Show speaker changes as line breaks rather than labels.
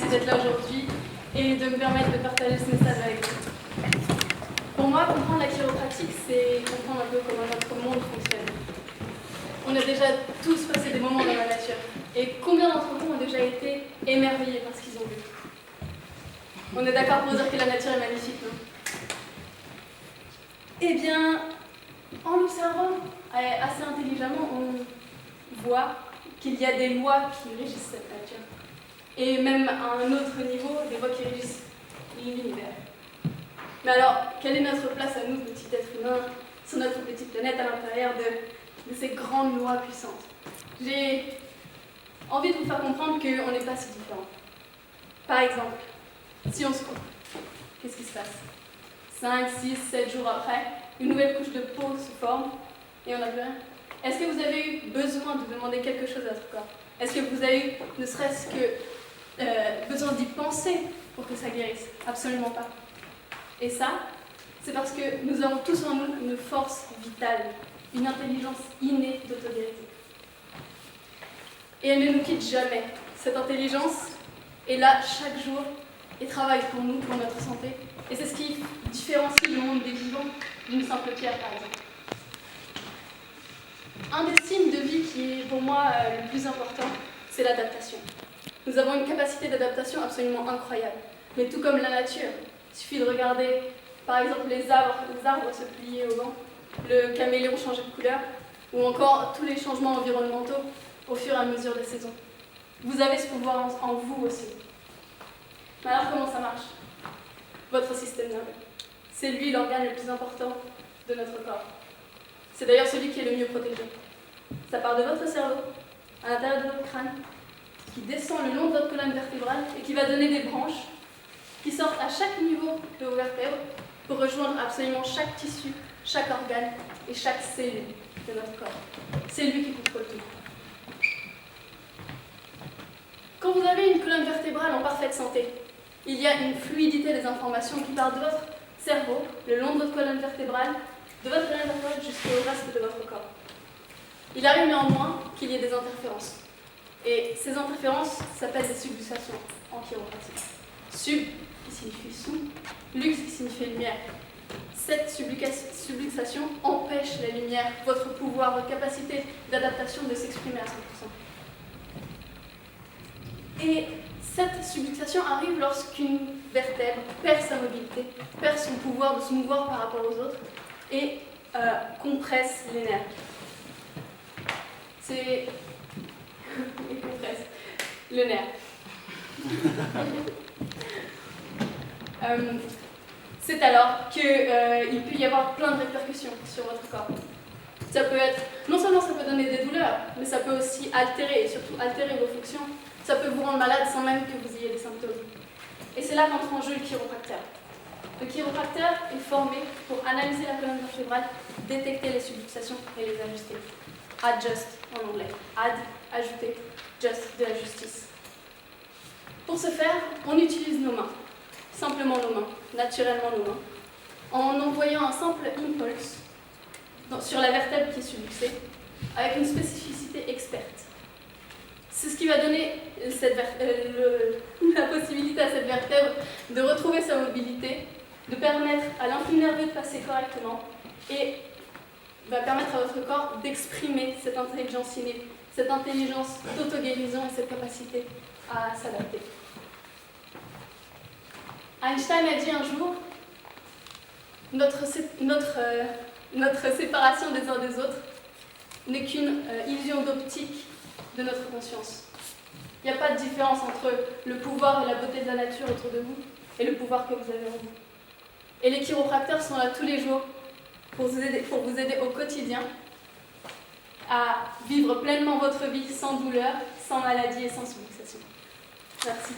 merci d'être là aujourd'hui et de me permettre de partager ce message avec vous. Pour moi, comprendre la chiropratique, c'est comprendre un peu comment notre monde fonctionne. On a déjà tous passé des moments dans la nature. Et combien d'entre vous ont déjà été émerveillés par ce qu'ils ont vu? On est d'accord pour dire que la nature est magnifique, non? Eh bien, en l'observant assez intelligemment, on voit qu'il y a des lois qui régissent cette nature. Et même à un autre niveau, des lois qui régissent l'univers. Mais alors, quelle est notre place à nous, petits êtres humains, sur notre petite planète, à l'intérieur de ces grandes lois puissantes? J'ai envie de vous faire comprendre qu'on n'est pas si différents. Par exemple, si on se coupe, qu'est-ce qui se passe? 5, 6, 7 jours après, une nouvelle couche de peau se forme et on n'a plus rien. Est-ce que vous avez eu besoin de demander quelque chose à votre corps? Est-ce que vous avez eu, ne serait-ce que, besoin d'y penser pour que ça guérisse? Absolument pas. Et ça, c'est parce que nous avons tous en nous une force vitale, une intelligence innée d'auto-guérison. Et elle ne nous quitte jamais. Cette intelligence est là chaque jour et travaille pour nous, pour notre santé. Et c'est ce qui différencie le monde des vivants d'une simple pierre, par exemple. Un des signes de vie qui est pour moi le plus important, c'est l'adaptation. Nous avons une capacité d'adaptation absolument incroyable. Mais tout comme la nature, il suffit de regarder par exemple les arbres se plier au vent, le caméléon changer de couleur, ou encore tous les changements environnementaux au fur et à mesure des saisons. Vous avez ce pouvoir en vous aussi. Mais alors comment ça marche? Votre système nerveux. C'est lui l'organe le plus important de notre corps. C'est d'ailleurs celui qui est le mieux protégé. Ça part de votre cerveau, à l'intérieur de votre crâne, qui descend le long de votre colonne vertébrale et qui va donner des branches qui sortent à chaque niveau de vos vertèbres pour rejoindre absolument chaque tissu, chaque organe et chaque cellule de notre corps. C'est lui qui contrôle tout. Quand vous avez une colonne vertébrale en parfaite santé, il y a une fluidité des informations qui part de votre cerveau, le long de votre colonne vertébrale, jusqu'au reste de votre corps. Il arrive néanmoins qu'il y ait des interférences. Et ces interférences s'appellent des subluxations en chiropratique. Sub qui signifie sous, lux qui signifie lumière. Cette subluxation empêche la lumière, votre pouvoir, votre capacité d'adaptation de s'exprimer à 100%. Et cette subluxation arrive lorsqu'une vertèbre perd sa mobilité, perd son pouvoir de se mouvoir par rapport aux autres et compresse les nerfs. C'est... Il compresse le nerf. C'est alors qu'il peut y avoir plein de répercussions sur votre corps. Ça peut être, non seulement ça peut donner des douleurs, mais ça peut aussi altérer, et surtout altérer vos fonctions. Ça peut vous rendre malade sans même que vous ayez des symptômes. Et c'est là qu'entre en jeu le chiropracteur. Le chiropracteur est formé pour analyser la colonne vertébrale, détecter les subluxations et les ajuster. Adjust en anglais. Add, ajouter, just, de la justice. Pour ce faire, on utilise nos mains. Simplement nos mains, naturellement nos mains, en envoyant un simple impulse sur la vertèbre qui est subluxée, avec une spécificité experte. C'est ce qui va donner la possibilité à cette vertèbre de retrouver sa mobilité, de permettre à l'influx nerveux de passer correctement et va permettre à votre corps d'exprimer cette intelligence innée, cette intelligence d'auto-guérison et cette capacité à s'adapter. Einstein a dit un jour, notre séparation des uns des autres n'est qu'une illusion d'optique de notre conscience. Il n'y a pas de différence entre le pouvoir et la beauté de la nature autour de vous et le pouvoir que vous avez en vous. Et les chiropracteurs sont là tous les jours pour vous aider au quotidien à vivre pleinement votre vie sans douleur, sans maladie et sans subluxation. Merci.